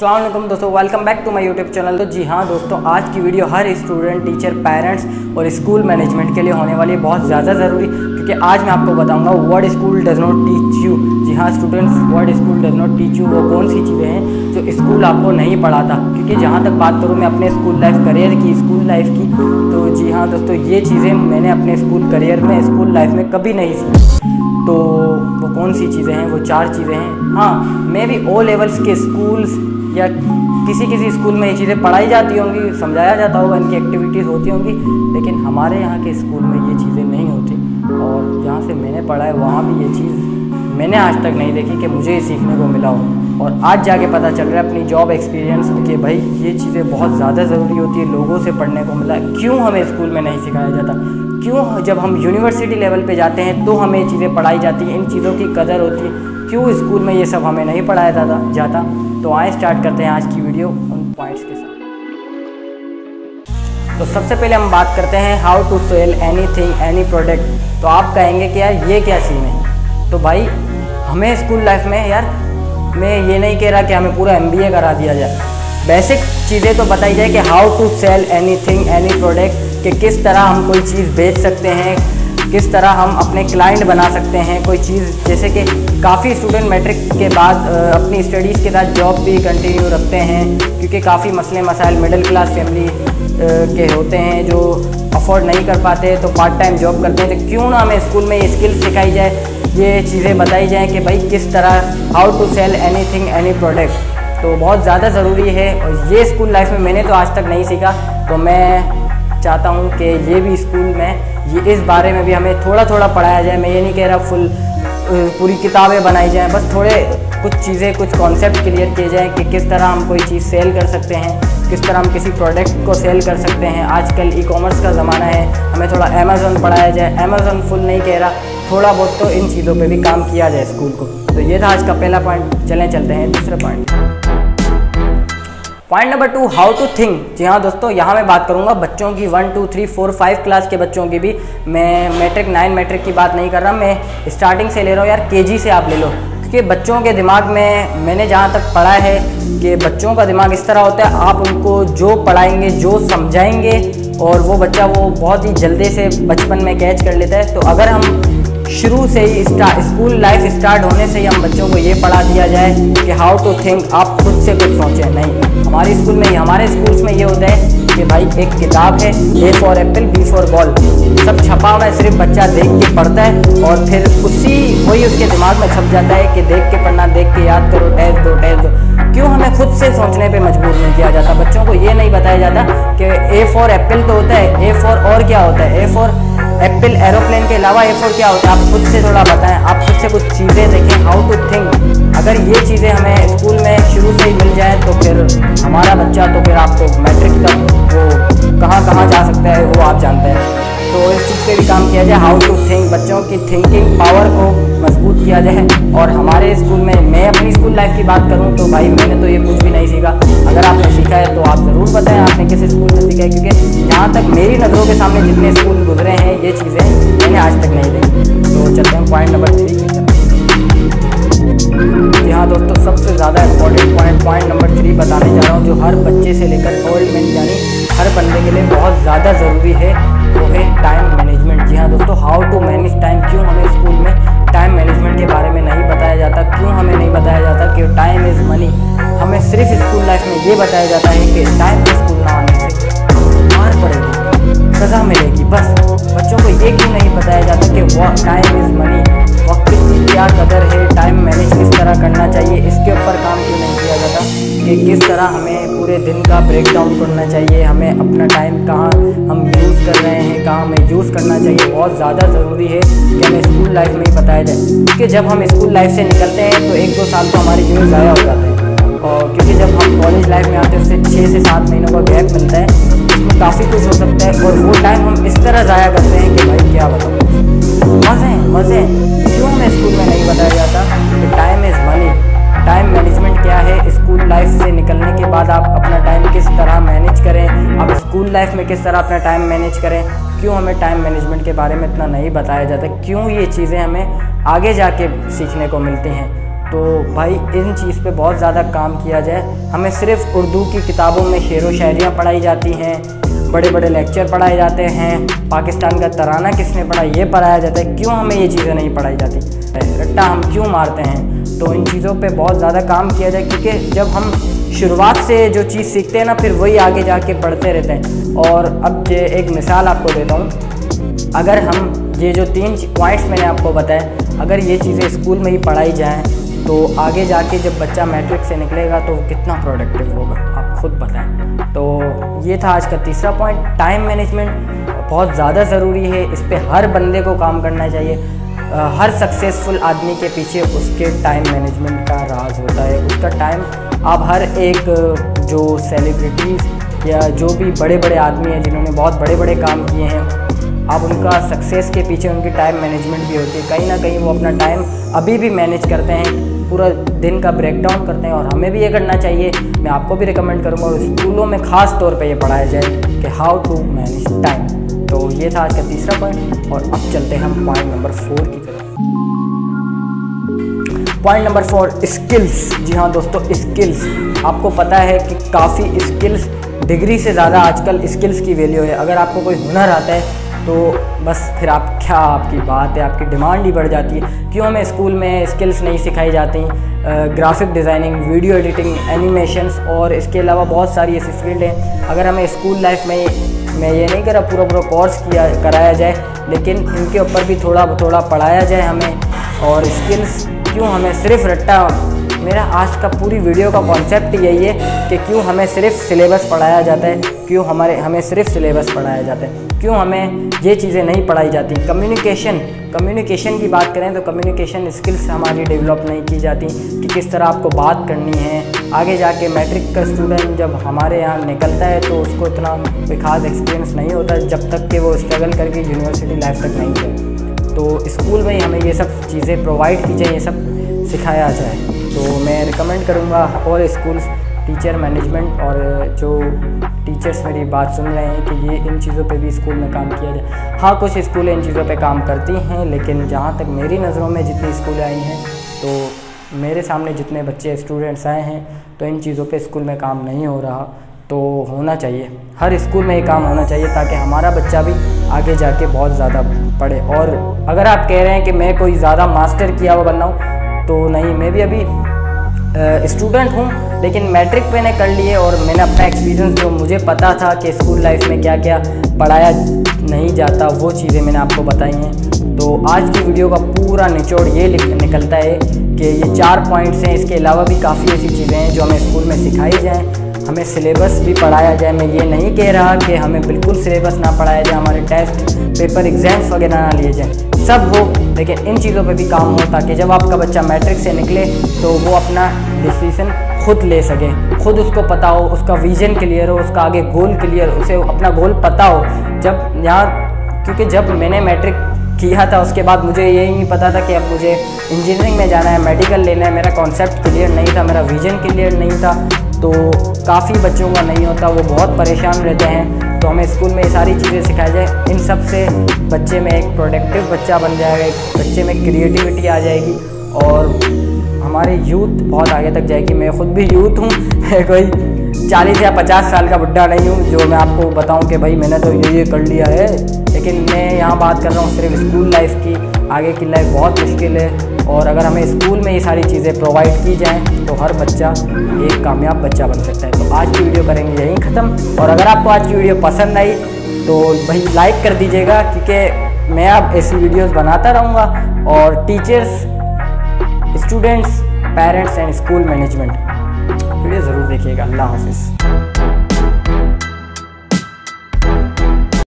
अस्सलाम वालेकुम दोस्तों, welcome back to my YouTube channel. तो जी हाँ दोस्तों, आज की वीडियो हर स्टूडेंट, टीचर, पेरेंट्स और स्कूल मैनेजमेंट के लिए होने वाली है बहुत ज़्यादा ज़रूरी, क्योंकि आज मैं आपको बताऊंगा what school does not teach you. जी हाँ students, what school does not teach you वो कौन सी चीज़ें हैं जो स्कूल आपको नहीं पढ़ाता। क्योंकि जहाँ तक बात करूँ मैं अपने स्कूल लाइफ करियर की, स्कूल लाइफ की, तो जी हाँ दोस्तों, ये चीज़ें मैंने अपने स्कूल करियर में, स्कूल लाइफ में कभी नहीं सीखी। तो वो कौन सी चीज़ें हैं? वो 4 चीज़ें हैं। हाँ, मे भी ओ लेवल्स के स्कूल्स या किसी स्कूल में ये चीज़ें पढ़ाई जाती होंगी, समझाया जाता होगा, इनकी एक्टिविटीज़ होती होंगी, लेकिन हमारे यहाँ के स्कूल में ये चीज़ें नहीं होती। और जहाँ से मैंने पढ़ा है वहाँ भी ये चीज़ मैंने आज तक नहीं देखी कि मुझे ये सीखने को मिला हो। और आज जाके पता चल रहा है अपनी जॉब एक्सपीरियंस कि भाई ये चीज़ें बहुत ज़्यादा ज़रूरी होती है, लोगों से पढ़ने को मिला। क्यों हमें स्कूल में नहीं सिखाया जाता? क्यों जब हम यूनिवर्सिटी लेवल पे जाते हैं तो हमें ये चीज़ें पढ़ाई जाती हैं, इन चीज़ों की कदर होती है? क्यों स्कूल में ये सब हमें नहीं पढ़ाया जाता? तो आए स्टार्ट करते हैं आज की वीडियो उन पॉइंट्स के साथ। तो सबसे पहले हम बात करते हैं how to sell anything, any product. तो आप कहेंगे कि यार ये क्या सीन है? तो भाई हमें स्कूल लाइफ में, यार मैं ये नहीं कह रहा कि हमें पूरा MBA करा दिया जाए, बेसिक चीज़ें तो बताई जाए कि how to sell anything, any product, कि किस तरह हम कोई चीज़ बेच सकते हैं, किस तरह हम अपने क्लाइंट बना सकते हैं कोई चीज़। जैसे कि काफ़ी स्टूडेंट मैट्रिक के बाद अपनी स्टडीज़ के साथ जॉब भी कंटिन्यू रखते हैं, क्योंकि काफ़ी मसले मसाइल मिडिल क्लास फैमिली के होते हैं जो अफोर्ड नहीं कर पाते, तो पार्ट टाइम जॉब करते हैं। तो क्यों ना हमें स्कूल में ये स्किल्स सिखाई जाए, ये चीज़ें बताई जाएँ कि भाई किस तरह how to sell anything, any product. तो बहुत ज़्यादा ज़रूरी है और ये स्कूल लाइफ में मैंने तो आज तक नहीं सीखा। तो मैं चाहता हूँ कि ये भी स्कूल में ये इस बारे में भी हमें थोड़ा थोड़ा पढ़ाया जाए। मैं ये नहीं कह रहा पूरी किताबें बनाई जाएं, बस थोड़े कुछ चीज़ें, कुछ कॉन्सेप्ट क्लियर किए जाएं कि किस तरह हम कोई चीज़ सेल कर सकते हैं, किस तरह हम किसी प्रोडक्ट को सेल कर सकते हैं। आजकल ई-कॉमर्स का ज़माना है, हमें थोड़ा अमेज़न पढ़ाया जाए। अमेज़न फुल नहीं कह रहा, थोड़ा बहुत तो इन चीज़ों पे भी काम किया जाए स्कूल को। तो ये था आज का पहला पॉइंट। चलते हैं दूसरे point. Point number 2, how to think. जी हाँ दोस्तों, यहाँ मैं बात करूँगा बच्चों की 1, 2, 3, 4, 5 क्लास के बच्चों की भी। मैं मैट्रिक 9 मैट्रिक की बात नहीं कर रहा, मैं स्टार्टिंग से ले रहा हूँ यार, KG से आप ले लो। क्योंकि बच्चों के दिमाग में मैंने जहाँ तक पढ़ा है कि बच्चों का दिमाग इस तरह होता है, आप उनको जो पढ़ाएंगे, जो समझाएंगे, और वो बच्चा वो बहुत ही जल्दी से बचपन में कैच कर लेता है। तो अगर हम शुरू से ही स्कूल लाइफ स्टार्ट होने से ही हम बच्चों को ये पढ़ा दिया जाए कि हाउ टू थिंक, आप खुद से कुछ सोचें। नहीं, हमारे स्कूल में, हमारे स्कूल्स में ये होता है कि भाई एक किताब है, A for Apple, B for ball, सब छपा हुआ है, सिर्फ बच्चा देख के पढ़ता है और फिर वही उसके दिमाग में छप जाता है कि देख के पढ़ना, देख के याद करो, टेस्ट दो। क्यों हमें खुद से सोचने पे मजबूर नहीं किया जाता? बच्चों को ये नहीं बताया जाता कि A फॉर एप्पल तो होता है, A फॉर और क्या होता है, A फॉर एप्पल एरोप्लेन के अलावा A फॉर क्या होता है? आप खुद से थोड़ा बताएं, आप खुद से कुछ चीज़ें देखें, हाउ टू थिंक। अगर ये चीज़ें हमें स्कूल में शुरू से ही मिल जाए तो फिर हमारा बच्चा, तो फिर आपको मैट्रिक तक वो कहाँ जा सकता है वो आप जानते हैं। तो इस चीज़ पे भी काम किया जाए, हाउ टू थिंक, बच्चों की थिंकिंग पावर को मजबूत किया जाए। और हमारे स्कूल में, मैं अपनी स्कूल लाइफ की बात करूं तो भाई मैंने तो ये कुछ भी नहीं सीखा। अगर आपने सीखा है तो आप ज़रूर बताएं आपने किस स्कूल में सीखा है, क्योंकि यहाँ तक मेरी नज़रों के सामने जितने स्कूल गुजरे हैं ये चीज़ें मैंने आज तक नहीं देखी। तो चलते हैं पॉइंट नंबर 3। जी हाँ दोस्तों, सबसे ज़्यादा इम्पोर्टेंट पॉइंट नंबर 3 बताने जा रहा हूँ, जो हर बच्चे से लेकर ओल्ड मैन यानी हर बंदे के लिए बहुत ज़्यादा ज़रूरी है, वो है टाइम मैनेजमेंट। जी हाँ दोस्तों, हाउ टू मैनेज टाइम। क्यों हमें स्कूल में टाइम मैनेजमेंट के बारे में नहीं बताया जाता? क्यों हमें नहीं बताया जाता कि टाइम इज़ मनी? हमें सिर्फ स्कूल लाइफ में ये बताया जाता है कि टाइम पे स्कूल ना आने से मार पड़ेगी, सज़ा मिलेगी। बस बच्चों को ये क्यों नहीं बताया जाता कि टाइम इज़ मनी, वक्त की क्या कदर है, टाइम मैनेज किस तरह करना चाहिए, इसके ऊपर काम क्यों नहीं किया जाता कि किस तरह हमें पूरे दिन का ब्रेक डाउन करना चाहिए, हमें अपना टाइम कहाँ हम यूज़ कर रहे हैं, कहाँ हमें यूज़ करना चाहिए। बहुत ज़्यादा ज़रूरी है कि हमें स्कूल लाइफ में ही बताया जाए, क्योंकि जब हम स्कूल लाइफ से निकलते हैं तो 1-2 साल तो हमारी ज़िंदगी ज़ाया हो जाते हैं। और क्योंकि जब हम कॉलेज लाइफ में आते हैं उससे 6 से 7 महीनों का गैप मिलता है, उसमें काफ़ी कुछ हो सकता है और वो टाइम हम इस तरह ज़ाया करते हैं कि भाई क्या बताऊँ। मज़े क्यों हमें स्कूल में नहीं बताया जाता कि time is money, time management क्या है। स्कूल लाइफ से निकलने के बाद आप अपना टाइम किस तरह मैनेज करें, आप स्कूल लाइफ में किस तरह अपना टाइम मैनेज करें। क्यों हमें टाइम मैनेजमेंट के बारे में इतना नहीं बताया जाता? क्यों ये चीज़ें हमें आगे जाके सीखने को मिलती हैं? तो भाई इन चीज़ पे बहुत ज़्यादा काम किया जाए। हमें सिर्फ उर्दू की किताबों में शेर व शायरियाँ पढ़ाई जाती हैं, बड़े बड़े लेक्चर पढ़ाए जाते हैं, पाकिस्तान का तराना किसने पढ़ा ये पढ़ाया जाता है। क्यों हमें ये चीज़ें नहीं पढ़ाई जाती, रट्टा हम क्यों मारते हैं। तो इन चीज़ों पे बहुत ज़्यादा काम किया जाए, क्योंकि जब हम शुरुआत से जो चीज़ सीखते हैं ना, फिर वही आगे जाके पढ़ते रहते हैं। और अब ये एक मिसाल आपको देता हूँ, अगर हम ये जो 3 पॉइंट्स मैंने आपको बताए, अगर ये चीज़ें स्कूल में ही पढ़ाई जाएँ तो आगे जाके जब बच्चा मैट्रिक से निकलेगा तो कितना प्रोडक्टिव होगा, आप खुद बताएं। तो ये था आज का तीसरा पॉइंट। टाइम मैनेजमेंट बहुत ज़्यादा ज़रूरी है, इस पे हर बंदे को काम करना चाहिए। हर सक्सेसफुल आदमी के पीछे उसके टाइम मैनेजमेंट का राज होता है। उसका टाइम, आप हर एक जो सेलिब्रिटीज़ या जो भी बड़े बड़े आदमी हैं जिन्होंने बहुत बड़े बड़े काम किए हैं, आप उनका सक्सेस के पीछे उनकी टाइम मैनेजमेंट भी होती है। कहीं ना कहीं वो अपना टाइम अभी भी मैनेज करते हैं, पूरा दिन का ब्रेकडाउन करते हैं, और हमें भी ये करना चाहिए। मैं आपको भी रिकमेंड करूँगा, और स्कूलों में ख़ास तौर पे ये पढ़ाया जाए कि हाउ टू मैनेज टाइम। तो ये था आज का तीसरा पॉइंट, और अब चलते हैं हम पॉइंट नंबर 4 की तरफ। Point number 4, skills. जी हाँ दोस्तों, स्किल्स। आपको पता है कि काफ़ी स्किल्स, डिग्री से ज़्यादा आजकल स्किल्स की वैल्यू है। अगर आपको कोई हुनर आता है तो बस फिर आपकी बात है, आपकी डिमांड ही बढ़ जाती है। क्यों हमें स्कूल में स्किल्स नहीं सिखाई जाती? Graphic designing, video editing, animations, और इसके अलावा बहुत सारी ऐसी फील्ड हैं। अगर हमें स्कूल लाइफ में, मैं ये नहीं कर रहा पूरा कोर्स कराया जाए, लेकिन इनके ऊपर भी थोड़ा पढ़ाया जाए हमें। और स्किल्स क्यों हमें सिर्फ रट्टा, मेरा आज का पूरी वीडियो का कॉन्सेप्ट यही है कि क्यों हमें सिर्फ सिलेबस पढ़ाया जाता है, क्यों हमें सिर्फ सिलेबस पढ़ाया जाता है, क्यों हमें ये चीज़ें नहीं पढ़ाई जाती। कम्युनिकेशन की बात करें तो कम्युनिकेशन स्किल्स हमारी डेवलप नहीं की जाती कि किस तरह आपको बात करनी है। आगे जाके मैट्रिक का स्टूडेंट जब हमारे यहाँ निकलता है तो उसको इतना कोई ख़ास एक्सपीरियंस नहीं होता जब तक कि वो स्ट्रगल करके यूनिवर्सिटी लाइफ तक नहीं जाए। तो स्कूल में ही हमें ये सब चीज़ें प्रोवाइड की जाए, ये सब सिखाया जाए। तो मैं रिकमेंड करूँगा ऑल स्कूल्स, टीचर, मैनेजमेंट और जो टीचर्स मेरी बात सुन रहे हैं कि ये इन चीज़ों पे भी स्कूल में काम किया जाए। हाँ, कुछ स्कूलें इन चीज़ों पे काम करती हैं, लेकिन जहाँ तक मेरी नज़रों में जितनी स्कूलें आई हैं, तो मेरे सामने जितने बच्चे स्टूडेंट्स आए हैं, तो इन चीज़ों पे स्कूल में काम नहीं हो रहा। तो होना चाहिए, हर स्कूल में ये काम होना चाहिए, ताकि हमारा बच्चा भी आगे जाके बहुत ज़्यादा पढ़े। और अगर आप कह रहे हैं कि मैं कोई ज़्यादा मास्टर किया हुआ बनना हूँ, तो नहीं, मैं भी अभी स्टूडेंट हूँ, लेकिन मैट्रिक मैंने कर लिए और मैंने अपना एक्सपीरियंस, जो मुझे पता था कि स्कूल लाइफ में क्या क्या पढ़ाया नहीं जाता, वो चीज़ें मैंने आपको बताई हैं। तो आज की वीडियो का पूरा निचोड़ ये निकलता है कि ये 4 पॉइंट्स हैं। इसके अलावा भी काफ़ी ऐसी चीज़ें हैं जो हमें स्कूल में सिखाई जाएँ, हमें सिलेबस भी पढ़ाया जाए। मैं ये नहीं कह रहा कि हमें बिल्कुल सिलेबस ना पढ़ाया जाए, हमारे टेस्ट पेपर एग्ज़ाम्स वगैरह ना लिए जाएँ, सब हो, लेकिन इन चीज़ों पे भी काम हो, ताकि जब आपका बच्चा मैट्रिक से निकले तो वो अपना डिसीजन खुद ले सके, खुद उसको पता हो, उसका विज़न क्लियर हो, उसका आगे गोल क्लियर, उसे अपना गोल पता हो। जब यहाँ, क्योंकि जब मैंने मैट्रिक किया था उसके बाद मुझे यही नहीं पता था कि अब मुझे इंजीनियरिंग में जाना है, मेडिकल लेना है, मेरा कॉन्सेप्ट क्लियर नहीं था, मेरा विज़न क्लियर नहीं था। तो काफ़ी बच्चों का नहीं होता, वो बहुत परेशान रहते हैं। तो हमें स्कूल में ये सारी चीज़ें सिखाई जाए, इन सब से बच्चे में एक प्रोडक्टिव बच्चा बन जाएगा, एक बच्चे में क्रिएटिविटी आ जाएगी, और हमारी यूथ बहुत आगे तक जाएगी। मैं खुद भी यूथ हूँ, कोई 40 या 50 साल का बुड्ढा नहीं हूँ जो मैं आपको बताऊँ कि भाई मैंने तो ये कर लिया है। लेकिन मैं यहाँ बात कर रहा हूँ सिर्फ स्कूल लाइफ की, आगे की लाइफ बहुत मुश्किल है। और अगर हमें स्कूल में ये सारी चीज़ें प्रोवाइड की जाएँ तो हर बच्चा एक कामयाब बच्चा बन सकता है। तो आज की वीडियो करेंगे यहीं ख़त्म। और अगर आपको आज की वीडियो पसंद आई तो भाई लाइक कर दीजिएगा, क्योंकि मैं अब ऐसी वीडियोस बनाता रहूँगा। और teachers, students, parents and school management video ज़रूर देखिएगा। अल्लाह हाफिज़।